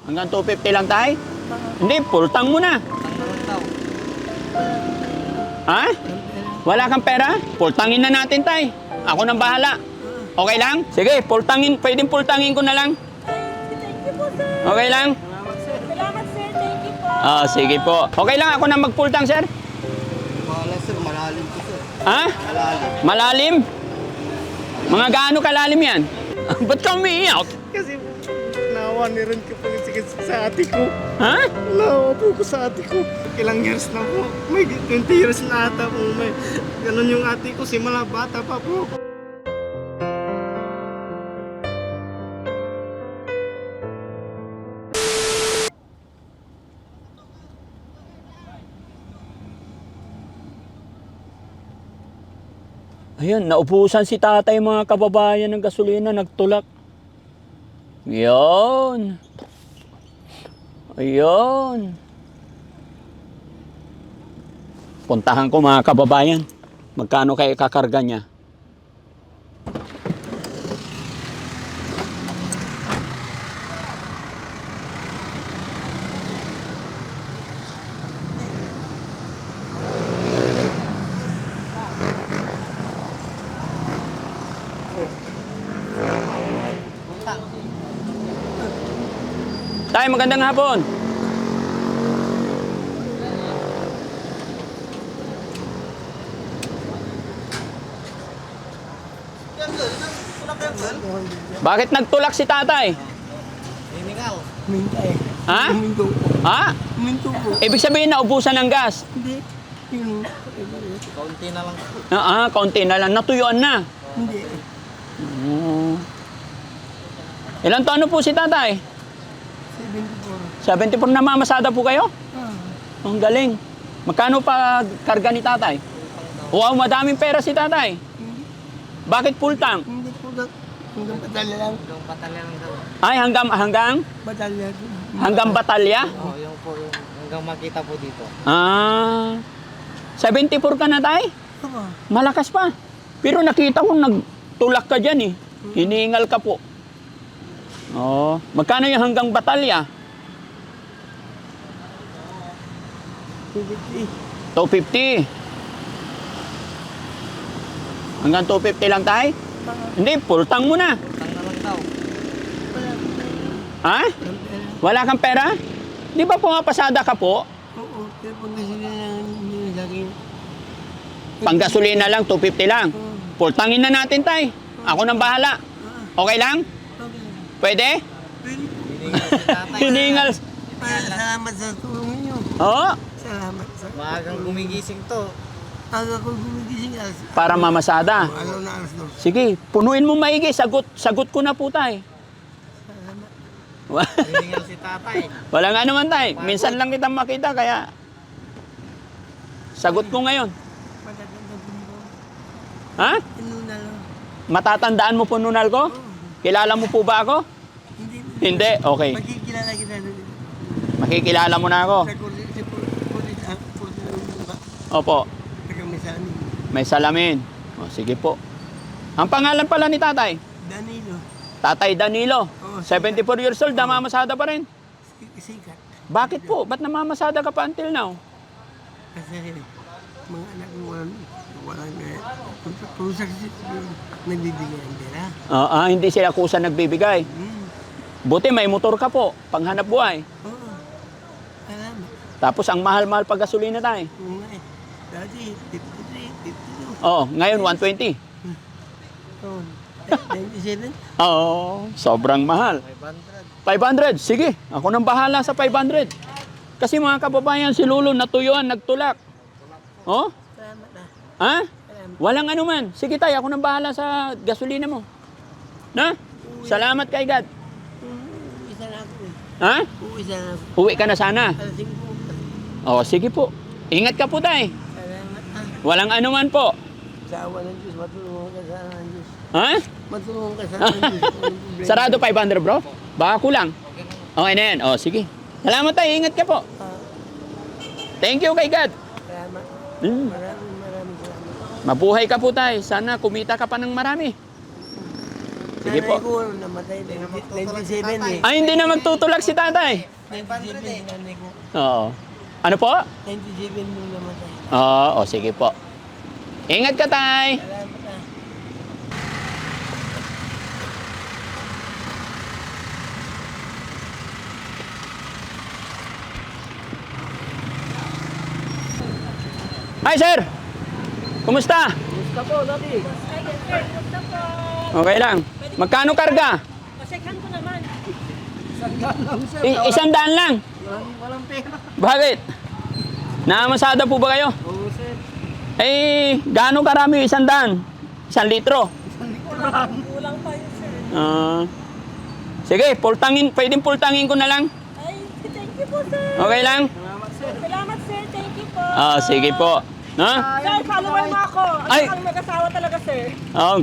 Hanggang 250 lang tayo? Hindi, full tank mo na. Ha? Wala kang pera? Full tangin na natin tay. Ako nang bahala. Okay lang? Sige, full tangin. Pwedeng full tangin ko na lang. Thank you po, sir. Okay lang? Salamat, sir. Thank you po. Sige po. Okay lang ako na mag-full tank, sir? Wala sir, malalim po sir. Ha? Malalim. Malalim? Mga gaano kalalim yan? Ba't ka umiiyak? Kasi nawa ni rin ko po sa ate ko. Ha? Nawa po ko sa ate ko. Ilang years na po. May 20 years na ata po. May ganun yung ate ko. Simula bata pa po. Ayan, naubusan si tatay mga kababayan ng gasolina, nagtulak. Yun. Ayun. Puntahan ko mga kababayan. Magkano kayo kakarga niya? Tay, magandang hapon. Bakit nagtulak si tatay? Hiningaw. Minta eh. Ha? Minto po. Ha? Minto po. Ibig sabihin naubusan ng gas. Hindi. Yun. Kaunti na lang po. Kaunti na lang. Natuyuan na. Hindi. Ilang taon na po si tatay? 74. 74 na mamasada po kayo? Ah. Ang galing. Magkano pa karga ni tatay? Wow, madaming pera si tatay. Hindi. Bakit full tank? Hindi po lang. Hanggang batalya lang. Yung patalya lang daw. Ay, hanggang Batalya. batalya? Oo, yung po yung hanggang makita po dito. 74 ka na tay? Apa? Malakas pa. Pero nakita ko nagtulak ka dyan eh. Hinihingal ka po. Magkano yung hanggang batalya? 250. 250. Hanggang 250 lang tay? Hindi, full tank mo na. Tang na lang daw. Ha? Wala kang pera? Di ba pumapasada ka po? Oo. Pero pag sila lang hindi sa akin. Panggasolina lang, 250 lang. Full tangin na natin tay. Ako nang bahala. Okay lang? Okay. Pwede? Pwede po. Hiningaw si tatay. Hiningal. Salamat sa tulong niyo. Oo. Salamat sa... Maagang gumigising to. Aga ko gumigising alas. Para mamasada. Alaw na alas 2. Sige, punuin mo maigi. Sagot ko na po tay. Salamat. Hiningaw si tatay. Walang ano man tay. Minsan lang kitang makita kaya sagot ko ngayon. Matatanda po mo. Ha? Inuna lang. Matatandaan mo po nunal ko? Kilala mo po ba ako? Hindi. Hindi? Okay. Magkikilala kita doon. Makikilala mo na ako. Sa kulit, sa kulit, Opo. taga Misanin. May salamin. Sige po. Ang pangalan pala ni tatay? Danilo. Tatay Danilo. Oo, 74 years old, namamasada pa rin. Sikat. Bakit po? Ba't namamasada ka pa until now? Kasi mga anak mo walang pusak nagbibigay ang pera. Hindi sila kusa nagbibigay. Buti may motor ka po, panghanap buhay. Oo. Salamat. Tapos ang mahal-mahal pag gasolina tayo. Oo nga eh. Dati, 53, 52. Oo, ngayon 120. Oo. 97. Oo, sobrang mahal. 500. 500, sige. Ako nang bahala sa 500. Kasi mga kababayan, si Lolo natuyuan, nagtulak. Oh? Salamat ah. Ha? Salamat. Walang ano man. Sige tayo, ako nang bahala sa gasolina mo. Na? Salamat kay God. Uwi sana ako eh. Ha? Uwi sana ako. Uwi ka na sana. Alas 5. Oh, sige po. Ingat ka po tay. Salamat ah. Walang ano man po. Sa awa ng Diyos, matulungan ka sana ng Diyos. Ha? Matulungan ka sana ng Diyos. Walang problema. Sarado 500 bro? Baka kulang. Okay na yan. Oh, sige. Salamat tayo. Ingat ka po. Ah, Thank you kay God. salamat. Mm. Maraming salamat. Mabuhay ka po tayo. Sana kumita ka pa ng marami. Sige po. Nanay ko, namatay 97 eh. Ay, hindi na magtutulak si tatay. 97 nanay ko. Oo. Ano po? 97 nung namatay. Oo, sige po. Ingat ka, tay. Salamat ah. Hi, sir. Kumusta? Gusto po, Daddy. Ay, sir, kumusta po? Okay lang. Magkano karga? Pasekhan ko naman. Isang daan lang. Walang pera. Bakit? Naamasada po ba kayo? Oo, sir. Eh, gaano karami yung isang daan? 1 litro. Kulang pa yun, sir. Sige, pultangin. Pwedeng pultangin ko na lang. Ay, thank you po, sir. Okay lang? Salamat, sir. Thank you po. Sige po. No? Sir, follower mo ako. Ay. Ay, kami mag-asawa talaga, sir.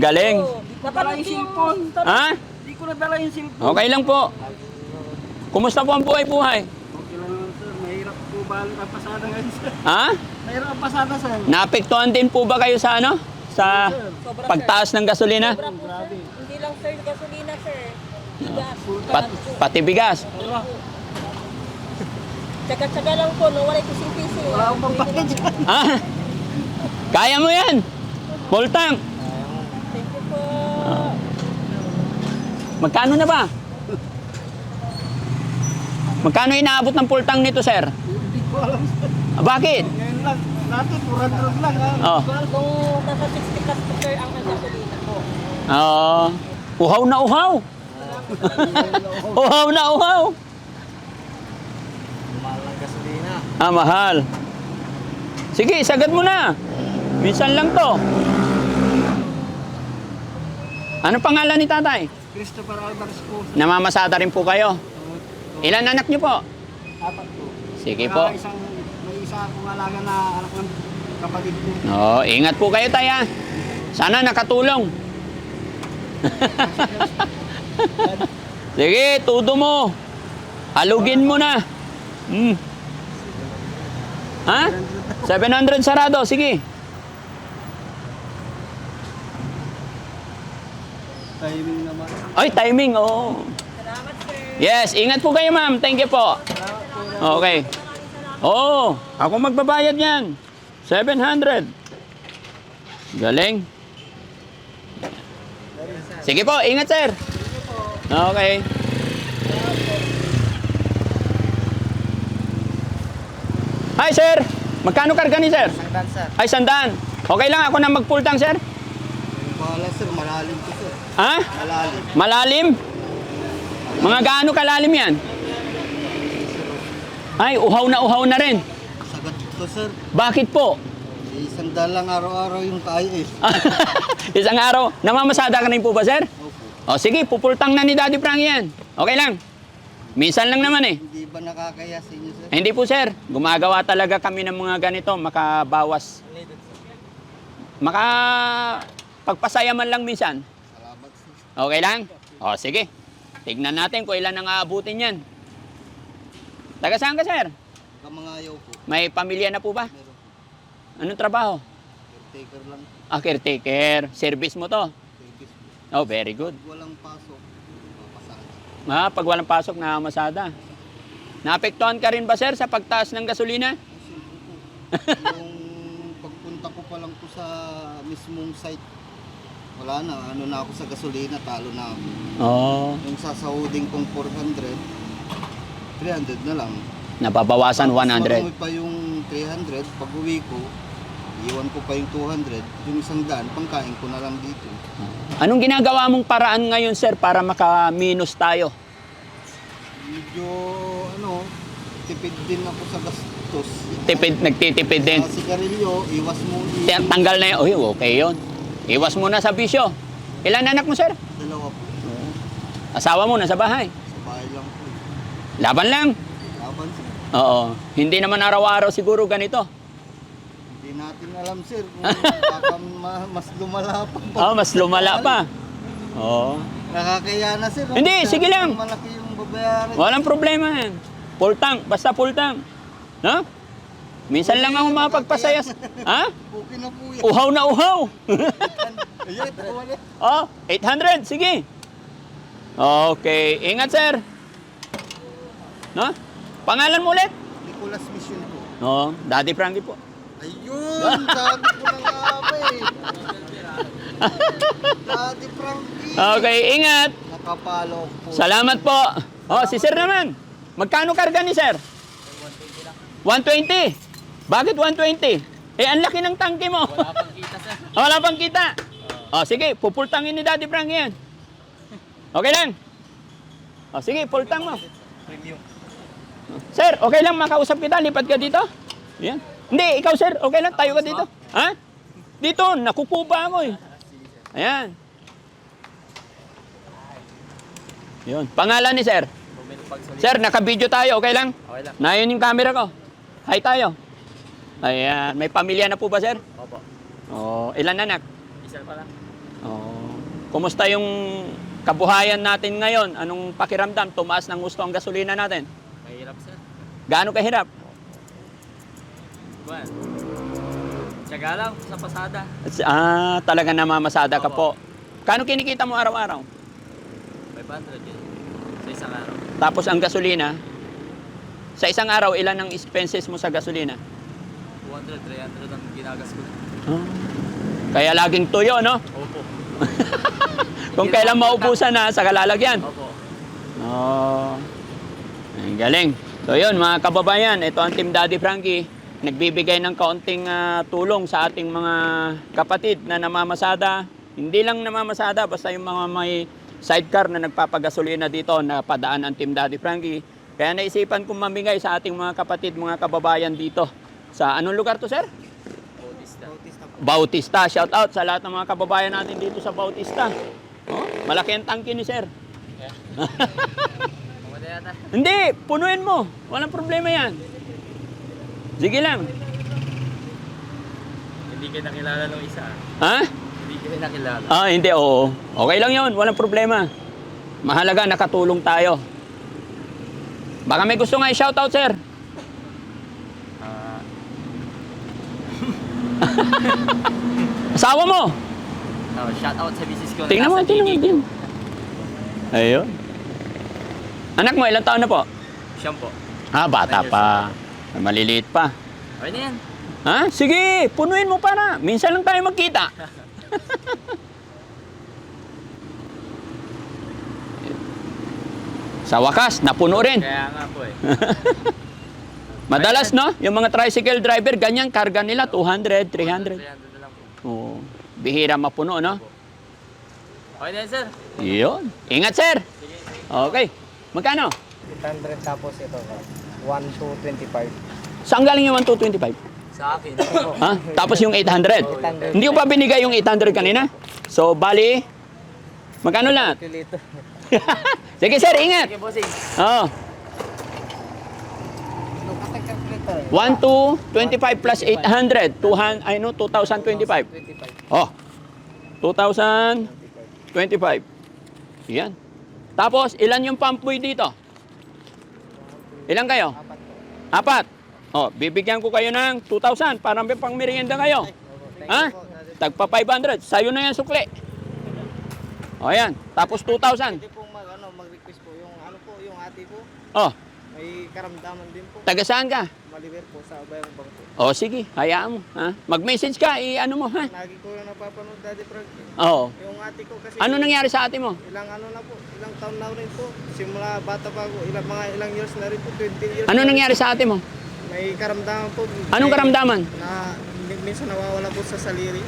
Galing. Oo. Napanood ko yung Ha? Hindi ko nadala yung cellphone. Okay lang po. Kumusta po ang buhay-buhay? Okay lang naman, sir. Mahirap po ba ang pasada ngayon, sir? Ha? Mahirap ang pasada, sir. Naapektuhan din po ba kayo sa ano? Sa Sobra, pagtaas ng gasolina? Sobra po, sir. Hindi lang, sir, gasolina, sir. Bigas. Pati bigas. Tsaga-tsaga lang po, no? Wala kising-pising. Wala akong pambayad dyan. Ha? Kaya mo yan. Full tank. Thank you po. Magkano na ba? Magkano inaabot ng full tank nito, sir? Hindi ko alam, sir. Bakit? Ngayon lang. Dati, 400 lang, ha? Oh. Kung nasa 60 plus po, sir, ang gasolina po. Uhaw na uhaw. Uhaw na uhaw. Mahal ang gasolina. Mahal. Sige, sagad mo na. Minsan lang to. Ano pangalan ni tatay? Christopher Alvarez po. Namamasada rin po kayo. Ilan anak niyo po? 4 po. Sige po. May isa akong alaga na anak ng kapatid ko. Ingat po kayo, tay, ha? Sana nakatulong. Sige, tudo mo. Halugin mo na. Ha? 700 sarado, sige. Timing naman. Ay, timing, oo. Salamat, sir. Yes, ingat po kayo, ma'am. Thank you po. Okay. Oo, ako magbabayad yan. 700. Galing. Sige po, ingat, sir. Okay. Hi, sir. Magkano karga ni sir? Sangdan, sir. Ay, 100. Okay lang ako na mag-full tank, sir? Bahala, sir. Malalim po, sir. Ha? Malalim. Malalim? Mga gaano kalalim yan? Ay, uhaw na rin. Sagat ko, sir. Bakit po? Isang dalang araw-araw yung kaya eh. Isang araw. Namamasada ka rin po ba, sir? Opo. O sige, pupultang na ni Daddy Frank yan. Okay lang. Minsan lang naman eh. Hindi ba nakakaya sa inyo, sir? Hindi po, sir. Gumagawa talaga kami ng mga ganito, makabawas. Pagpasaya man lang minsan. Salamat, sir. Okay lang? O sige. Tignan natin kung ilan ang aabutin yan. Taga saan ka, sir? Kamangayaw po. May pamilya na po ba? Meron po. Anong trabaho? Caretaker lang. Caretaker. Service mo to? Service po. Oh, very good. Pag walang pasok, papasada. Pag walang pasok, nakamasada. Naapektuhan ka rin ba, sir, sa pagtaas ng gasolina? Siyempre po. Yung pagpunta ko pa lang po sa mismong site, wala na. Ano na ako sa gasolina, talo na ako. Oo. Yung sasahuding kong 400, 300 na lang. Nababawasan Tapos 100. marami pa yung 300, pag uwi ko, iwan ko pa yung 200, yung 100, pangkain ko na lang dito. Anong ginagawa mong paraan ngayon, sir, para maka-minus tayo? Medyo, tipid din ako sa gastos. Nagtitipid din. Sa sigarilyo, iwas mo. Tanggal na yun. Uy, okay yun. Iwas mo na sa bisyo. Ilan anak mo, sir? Dalawa po. Asawa mo, nasa bahay. Sa bahay lang po. Laban lang. Laban, sir. Oo. Hindi naman araw-araw siguro ganito. Hindi natin alam, sir. Kung baka mas lumala pa. Mas lumala pa. Oo. Nakakaya na, sir. Hindi, sige lang. Malaki yung babayaran. Walang problema yan. Full tank, basta full tank. No? Minsan lang ako mapagpasaya. Ha? Okay na po yan. Uhaw na uhaw. Ayan, wala. 800, sige. Okay. Ingat, sir. No? Pangalan mo ulit? Nicolas Mission po. Oo, Daddy Frankie po. Ayun! Sabi ko na nga ba eh. Daddy Frankie. Okay, ingat. Nakapalo po. Salamat po. Oh, si sir naman. Magkano karga ni sir? 120. Bakit 120? Eh, ang laki ng tangke mo. Wala pang kita, sir. Wala pang kita. Oh, sige, pupultangin ni Daddy Frankie yan. Okay lang? Oh, sige, pultang mo. Sir, okay lang makausap kita, lipat ka dito? Yan. Hindi, ikaw sir, okay lang, tayo ka dito. Ha? Dito, nakukuba ako eh. Ayan. Yun. Pangalan ni sir? Sir, naka-video tayo, okay lang? Okay lang. Nayon yung camera ko. Hi tayo. Ayan. May pamilya na po ba sir? Opo. Oh, ilan anak? Isa pa lang. Oh. Kumusta yung kabuhayan natin ngayon? Anong pakiramdam? Tumaas ng gusto ang gasolina natin? Mahirap, sir. Gaano kahirap? Buwan. Tiyaga lang sa pasada. Talaga namamasada ka po. Opo. Kano kinikita mo araw-araw? 500 yun. Sa isang araw. Tapos ang gasolina, sa isang araw, ilan ang expenses mo sa gasolina? 200, 300 ang ginagas ko. Kaya laging tuyo, no? Opo. Kung kailan maubusan na, sa kalalagyan. Opo. Oh. Ang galing. So yun, mga kababayan, ito ang Team Daddy Frankie. Nagbibigay ng kaunting tulong sa ating mga kapatid na namamasada. Hindi lang namamasada, basta yung mga may sidecar na nagpapagasolina dito na padaan ang Team Daddy Frankie. Kaya naisipan kong mamigay sa ating mga kapatid, mga kababayan dito. Sa anong lugar to, sir? Bautista. Bautista. Shout out sa lahat ng mga kababayan natin dito sa Bautista. Oh, malaki ang tangke ni sir. Kumada yata. Hindi, punuin mo. Walang problema yan. Sige lang. Hindi kayo nakilala nung isa. Ha? Hindi kayo nakilala. Hindi, oo. Okay lang yun. Walang problema. Mahalaga, nakatulong tayo. Baka may gusto nga i-shout out, sir. Asawa mo. Shout out sa business ko. Tingnan mo, tingnan mo. Ayun. Anak mo, ilang taon na po? Siyam po. Bata 9 years pa. Maliliit pa. Okay na yan. Ha? Sige, punuin mo para. Minsan lang tayo magkita. Sa wakas, napuno rin. Kaya nga po eh. Madalas, no? Yung mga tricycle driver, ganyan, karga nila 200, 300. 300 na lang po. Oo. Bihira mapuno, no? Okay na yan, sir. Yun. Ingat, sir. Okay. Magkano? 800 tapos ito, 1 to 25. Saan galing yung 1225? Sa akin. Ha? Tapos yung 800. Hindi ko pa binigay yung 800 kanina? So, bali, magkano lahat? Kilito. Sige, sir, ingat. Sige, bossing. Oo. 1 to 25 plus 800. 2,025. 25. Oh. 2,025. Yan. Tapos, ilan yung pampuy dito? Ilan kayo? Apat. Oh, bibigyan ko kayo ng 2,000 para may pang merienda kayo. Ha? Tagpa 500. Sa'yo na yan, sukli. O, yan. Tapos 2,000. Pwede pong mag-request po yung yung ate ko. Oh, May karamdaman din po. taga saan ka? Maliwer po sa Bayang Bangko. O, sige. Hayaan mo. Ha? Mag-message ka. I-ano mo, ha? Lagi ko na napapanood, Daddy Frank. Oo. Yung ate ko kasi Ano nangyari sa ate mo? ilang na po, ilang taon na rin po. Simula bata pa ako, ilang years na rin po, 20 years. Ano na rin nangyari po. sa ate mo? May karamdaman po. Anong karamdaman? Na minsan nawawala po sa saliri.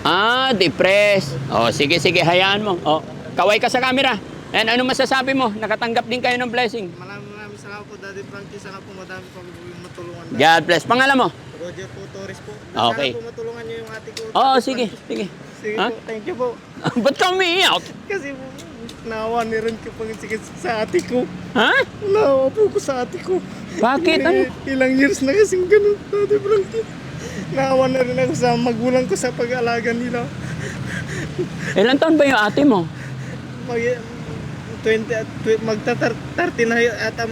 Depressed. O, sige, sige. Hayaan mo. O, kaway ka sa camera. And ano masasabi mo? Nakatanggap din kayo ng blessing. Maraming salamat po, Daddy Frankie. Sana po madami pa yung matulungan. God bless. Pangalan mo? Roger po, Torres po. Okay. Sana po matulungan niyo yung ate ko. Oo, Daddy sige. Frankie. Sige. Sige Ha? po, thank you po. Ba't ka umiiyak? Kasi po, naawa ni rin ko pang sige sa ate ko. Ha? Naawa po ko sa ate ko. Bakit? Ano? Ilang years na kasing ganun, Daddy Frankie. Naawa na rin ako sa magulang ko sa pag-aalaga nila. Ilan taon ba yung ate mo? Mag 30 na ata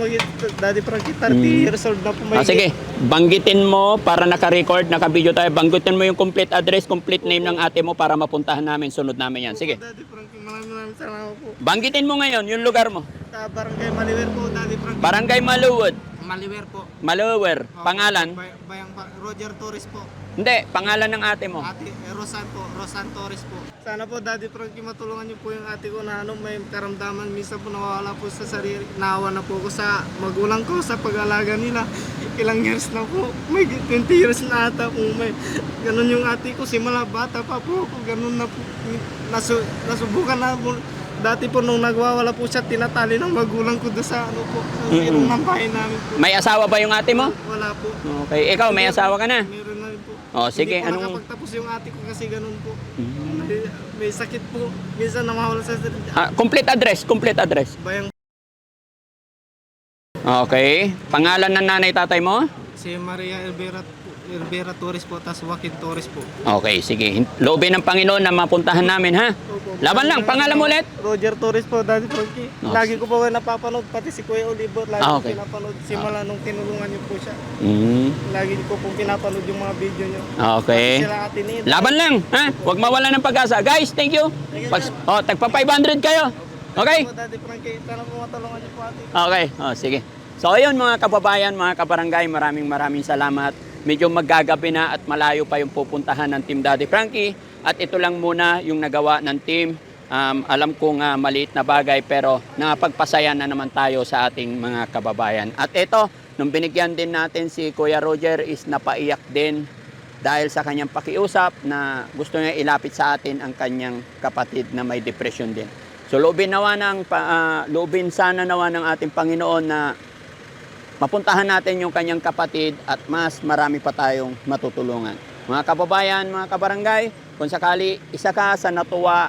Daddy Frankie, 30 years old na po may Sige, banggitin mo para naka-record, naka-video tayo. Banggitin mo yung complete address, complete name ng ate mo para mapuntahan namin, sunod namin yan. Sige, Daddy Frankie, maraming salamat po. banggitin mo ngayon yung lugar mo. Sa Barangay Maliwer po, Daddy Frankie. Barangay Maluwod, Maliwer po. Malower, pangalan? Roger Torres po. Hindi, pangalan ng ate mo. Ate Rosan Torres po. Sana po Daddy Frankie matulungan niyo po yung ate ko na may karamdaman, minsan po nawawala po sa sarili. Naawa na po ko sa magulang ko sa pag-alaga nila. Ilang years na po, may 20 years na ata po may ganun yung ate ko, simula bata pa po ako, ganun na po. Nasubukan na po. Dati po nung nagwawala po siya, tinatali ng magulang ko doon sa ano po, sa sirong ng bahay namin po. May asawa ba yung ate mo? Wala po. Okay, ikaw may asawa ka na? Meron na rin po. Oh, sige, Hindi po anong... nakapagtapos yung ate ko kasi ganun po. May sakit po. Minsan namawala sa complete address. bayang Okay, pangalan ng nanay tatay mo? si Maria Elvira Torres po, tas Joaquin Torres po. Okay, sige. Loobin ng Panginoon na mapuntahan namin, ha? Opo. Laban lang, pangalan mo ulit? Roger Torres po, Daddy Frankie. Oh. Lagi ko po napapanood, pati si Kuya Oliver, lagi Ah, ko okay. pinapanood. Simula nung tinulungan niyo po siya. Mm, Lagi ko po pinapanood yung mga video niyo. okay. Pati sila ate Nina. Laban lang, ha? Huwag mawala ng pag-asa. Guys, thank you. Tagpa 500 kayo. Okay? Po, Daddy Frankie, sana po matulungan niyo po ate. Okay, sige. So ayun mga kababayan, mga kabarangay, maraming salamat. Medyo maggagabi na at malayo pa yung pupuntahan ng Team Daddy Frankie. At ito lang muna yung nagawa ng team. Alam kong maliit na bagay pero napagpasaya na naman tayo sa ating mga kababayan. At ito, nung binigyan din natin si Kuya Roger is napaiyak din dahil sa kanyang pakiusap na gusto niya ilapit sa atin ang kanyang kapatid na may depression din. So loobin sana nawa ng ating Panginoon na mapuntahan natin yung kanyang kapatid at mas marami pa tayong matutulungan. Mga kababayan, mga kabarangay, kung sakali isa ka sa natuwa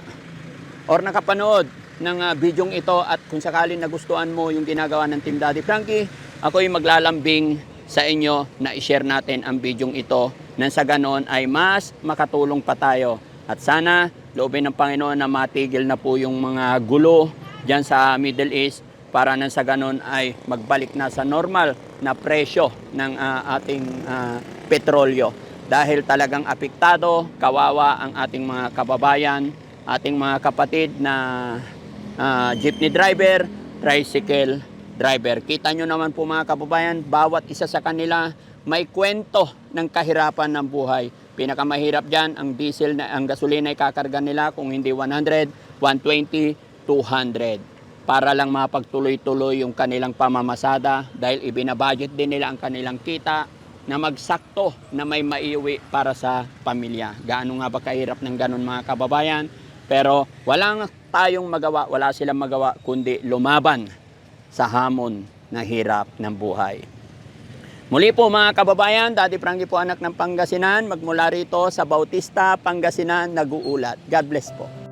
or nakapanood ng bidyong ito at kung sakali nagustuhan mo yung ginagawa ng Team Daddy Frankie, ako'y maglalambing sa inyo na i-share natin ang bidyong ito nang sa ganon ay mas makatulong pa tayo. At sana, loobin ng Panginoon na matigil na po yung mga gulo dyan sa Middle East para nang sa ganon ay magbalik na sa normal na presyo ng ating petrolyo. Dahil talagang apektado, kawawa ang ating mga kababayan, ating mga kapatid na jeepney driver, tricycle driver. Kita nyo naman po mga kababayan, bawat isa sa kanila may kwento ng kahirapan ng buhay. Pinakamahirap dyan, ang diesel, ang gasolina ay kakarga nila kung hindi 100, 120, 200. Para lang mapagtuloy-tuloy yung kanilang pamamasada dahil ibinabudget din nila ang kanilang kita na magsakto na may maiuwi para sa pamilya. Gaano nga ba kahirap ng ganun mga kababayan? Pero wala silang magawa kundi lumaban sa hamon na hirap ng buhay. Muli po mga kababayan, Daddy Frankie po anak ng Pangasinan, magmula rito sa Bautista, Pangasinan, nag-uulat. God bless po.